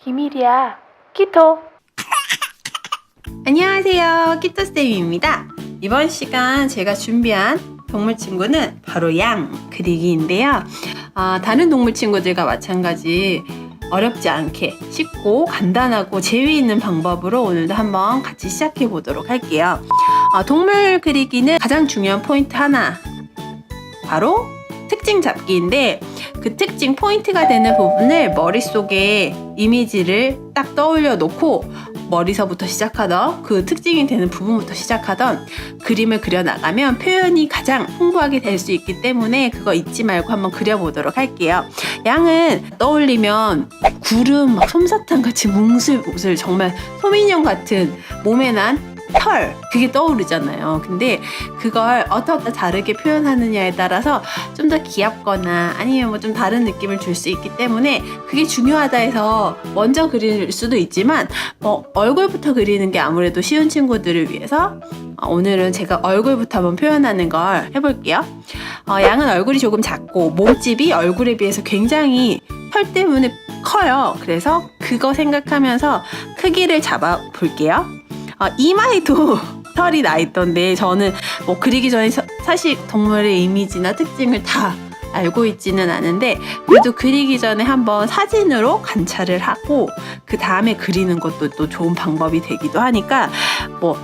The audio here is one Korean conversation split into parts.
비밀이야. 키토. 안녕하세요, 키토쌤입니다. 이번 시간 제가 준비한 동물 친구는 바로 양 그리기인데요. 다른 동물 친구들과 마찬가지 어렵지 않게 쉽고 간단하고 재미있는 방법으로 오늘도 한번 같이 시작해 보도록 할게요. 동물 그리기는 가장 중요한 포인트 하나, 바로 특징 잡기인데, 그 특징 포인트가 되는 부분을 머릿속에 이미지를 딱 떠올려 놓고 머리서부터 시작하던 그 특징이 되는 부분부터 시작하던 그림을 그려나가면 표현이 가장 풍부하게 될 수 있기 때문에 그거 잊지 말고 한번 그려보도록 할게요. 양은 떠올리면 구름, 솜사탕 같이 뭉슬뭉슬 정말 소민형 같은 몸에 난 털, 그게 떠오르잖아요. 근데 그걸 어떻게 다르게 표현하느냐에 따라서 좀 더 귀엽거나 아니면 뭐 좀 다른 느낌을 줄 수 있기 때문에 그게 중요하다 해서 먼저 그릴 수도 있지만 얼굴부터 그리는 게 아무래도 쉬운 친구들을 위해서 오늘은 제가 얼굴부터 한번 표현하는 걸 해볼게요. 양은 얼굴이 조금 작고 몸집이 얼굴에 비해서 굉장히 털 때문에 커요. 그래서 그거 생각하면서 크기를 잡아 볼게요. 이마에도 털이 나 있던데 저는 뭐 그리기 전에 사실 동물의 이미지나 특징을 다 알고 있지는 않은데 그래도 그리기 전에 한번 사진으로 관찰을 하고 그 다음에 그리는 것도 또 좋은 방법이 되기도 하니까 뭐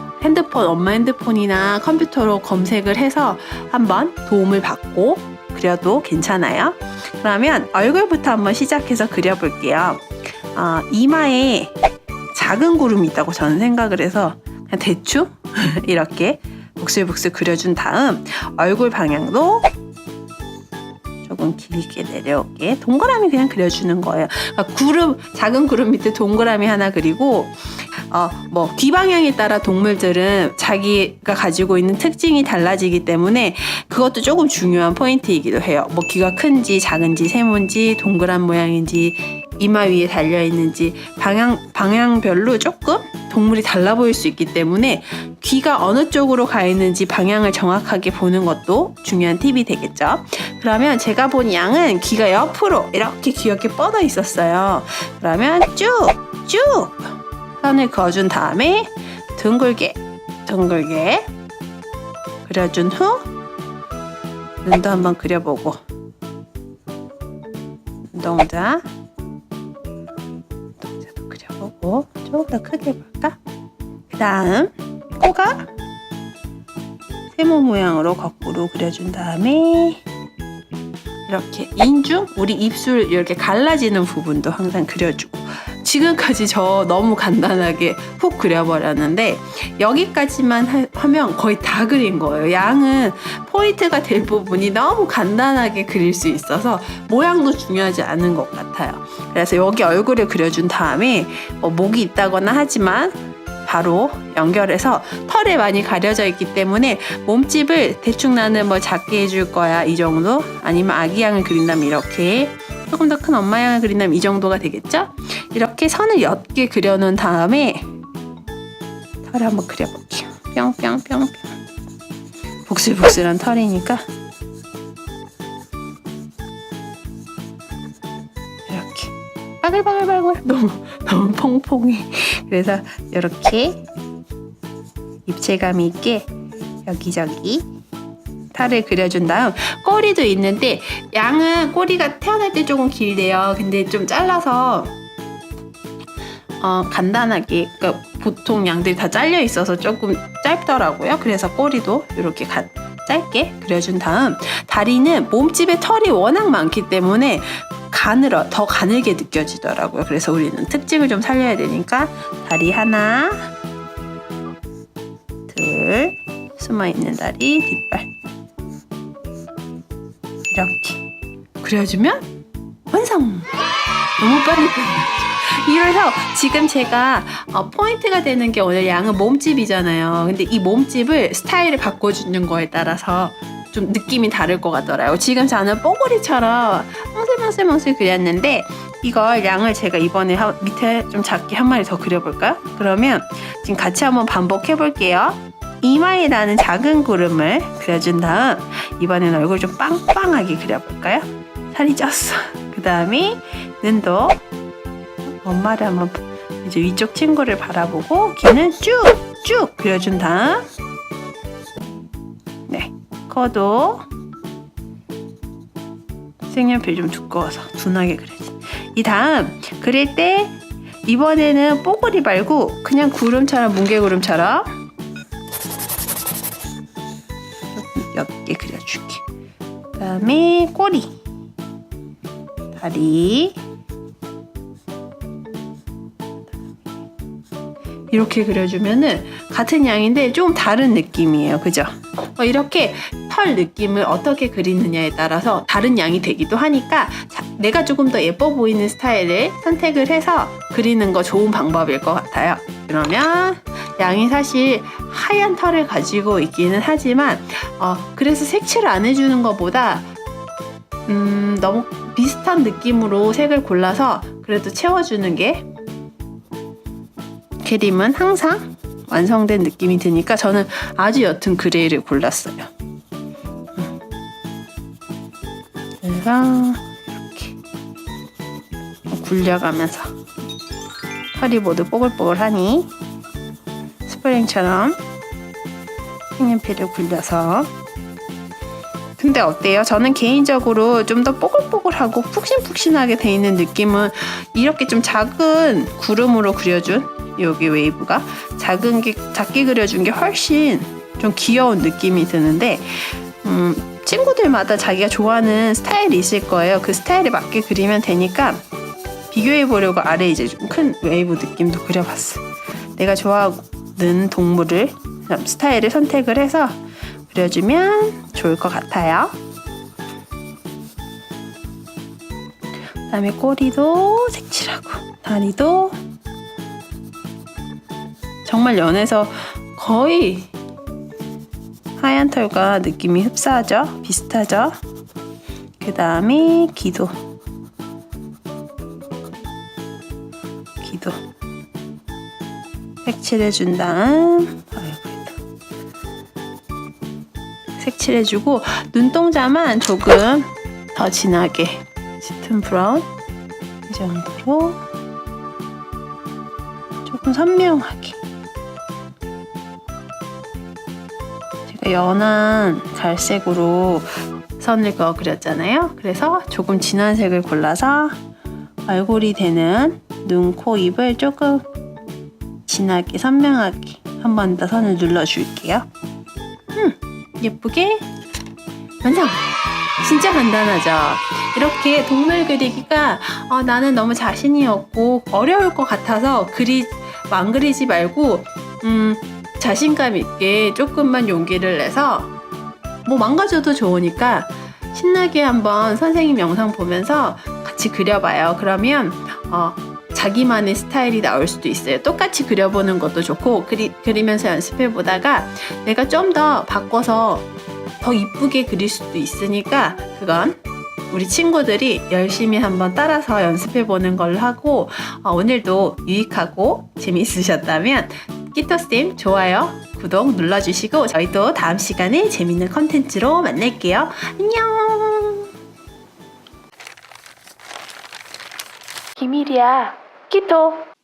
엄마 핸드폰이나 컴퓨터로 검색을 해서 한번 도움을 받고 그려도 괜찮아요. 그러면 얼굴부터 한번 시작해서 그려볼게요. 이마에 작은 구름이 있다고 저는 생각을 해서 그냥 대충 이렇게 복슬복슬 그려준 다음 얼굴 방향도 조금 길게 내려오게 동그라미 그냥 그려주는 거예요. 그러니까 작은 구름 밑에 동그라미 하나 그리고 귀 방향에 따라 동물들은 자기가 가지고 있는 특징이 달라지기 때문에 그것도 조금 중요한 포인트이기도 해요. 뭐 귀가 큰지 작은지 세모인지 동그란 모양인지 이마 위에 달려있는지 방향별로 조금 동물이 달라 보일 수 있기 때문에 귀가 어느 쪽으로 가 있는지 방향을 정확하게 보는 것도 중요한 팁이 되겠죠. 그러면 제가 본 양은 귀가 옆으로 이렇게 귀엽게 뻗어 있었어요. 그러면 쭉 선을 그어준 다음에 둥글게 그려준 후 눈도 한번 그려보고 눈동자도 그려보고 조금 더 크게 볼까? 그 다음 코가 세모 모양으로 거꾸로 그려준 다음에 이렇게 인중, 우리 입술 이렇게 갈라지는 부분도 항상 그려주고. 지금까지 저 너무 간단하게 훅 그려버렸는데 여기까지만 하면 거의 다 그린 거예요. 양은 포인트가 될 부분이 너무 간단하게 그릴 수 있어서 모양도 중요하지 않은 것 같아요. 그래서 여기 얼굴을 그려준 다음에 목이 있다거나 하지만 바로 연결해서 털에 많이 가려져 있기 때문에 몸집을 대충 나는 작게 해줄 거야 이 정도, 아니면 아기 양을 그린다면 이렇게, 조금 더 큰 엄마 양을 그린다면 이 정도가 되겠죠? 이렇게 선을 옅게 그려놓은 다음에 털을 한번 그려볼게요. 뿅뿅뿅뿅. 복슬복슬한 털이니까 이렇게 바글바글바글 너무 퐁퐁해. 그래서 이렇게 입체감 있게 여기저기 털을 그려준 다음 꼬리도 있는데 양은 꼬리가 태어날 때 조금 길대요. 근데 좀 잘라서 간단하게, 그러니까 보통 양들이 다 잘려 있어서 조금 짧더라고요. 그래서 꼬리도 이렇게 짧게 그려준 다음 다리는 몸집에 털이 워낙 많기 때문에 더 가늘게 느껴지더라고요. 그래서 우리는 특징을 좀 살려야 되니까 다리 하나, 둘, 숨어있는 다리, 뒷발 이렇게 그려주면 완성! 너무 빨리 끝났죠. 이래서 지금 제가 포인트가 되는 게 오늘 양은 몸집이잖아요. 근데 이 몸집을 스타일을 바꿔주는 거에 따라서 좀 느낌이 다를 것 같더라고요. 지금 저는 뽀글이처럼 멍슬멍슬 그렸는데 이걸 양을 제가 이번에 밑에 좀 작게 한 마리 더 그려볼까요? 그러면 지금 같이 한번 반복해 볼게요. 이마에 나는 작은 구름을 그려준 다음 이번에는 얼굴 좀 빵빵하게 그려볼까요? 살이 쪘어. 그 다음에 눈도 엄마를 한번 이제 위쪽 친구를 바라보고 귀는 쭉쭉 그려준 다음 네 코도 색연필 좀 두꺼워서 둔하게 그려지. 이 다음 그릴 때 이번에는 뽀글이 말고 그냥 구름처럼 뭉게구름처럼 옅게 그려줄게. 그 다음에 꼬리, 다리 이렇게 그려주면은 같은 양인데 좀 다른 느낌이에요. 그죠? 이렇게 털 느낌을 어떻게 그리느냐에 따라서 다른 양이 되기도 하니까 내가 조금 더 예뻐 보이는 스타일을 선택을 해서 그리는 거 좋은 방법일 것 같아요. 그러면 양이 사실 하얀 털을 가지고 있기는 하지만 그래서 색칠을 안 해주는 것보다 너무 비슷한 느낌으로 색을 골라서 그래도 채워주는 게 그림은 항상 완성된 느낌이 드니까 저는 아주 옅은 그레이를 골랐어요. 그래서 이렇게 굴려가면서 털이 모두 뽀글뽀글하니 스프링처럼 색연필을 굴려서. 근데 어때요? 저는 개인적으로 좀 더 뽀글뽀글하고 푹신푹신하게 돼 있는 느낌은 이렇게 좀 작은 구름으로 그려준 여기 웨이브가 작게 그려준 게 훨씬 좀 귀여운 느낌이 드는데 친구들마다 자기가 좋아하는 스타일이 있을 거예요. 그 스타일에 맞게 그리면 되니까 비교해 보려고 아래 이제 좀 큰 웨이브 느낌도 그려봤어. 내가 좋아하는 동물을 스타일을 선택을 해서 그려주면 좋을 것 같아요. 그 다음에 꼬리도 색칠하고 다리도 정말 연해서 거의 하얀 털과 느낌이 흡사하죠? 비슷하죠? 그 다음에 귀도 색칠해준 다음 색칠해주고 눈동자만 조금 더 진하게 짙은 브라운 이 정도로 조금 선명하게 제가 연한 갈색으로 선을 그어 그렸잖아요. 그래서 조금 진한 색을 골라서 얼굴이 되는 눈, 코, 입을 조금 진하게 선명하게 한 번 더 선을 눌러줄게요. 예쁘게 완성! 진짜 간단하죠? 이렇게 동물 그리기가 나는 너무 자신이 없고 어려울 것 같아서 안 그리지 말고 자신감 있게 조금만 용기를 내서 뭐 망가져도 좋으니까 신나게 한번 선생님 영상 보면서 같이 그려봐요. 그러면 자기만의 스타일이 나올 수도 있어요. 똑같이 그려보는 것도 좋고 그리면서 연습해보다가 내가 좀 더 바꿔서 더 이쁘게 그릴 수도 있으니까 그건 우리 친구들이 열심히 한번 따라서 연습해보는 걸로 하고 오늘도 유익하고 재미있으셨다면 키토쌤 좋아요, 구독 눌러주시고 저희 또 다음 시간에 재밌는 컨텐츠로 만날게요. 안녕. 비밀이야. 키토.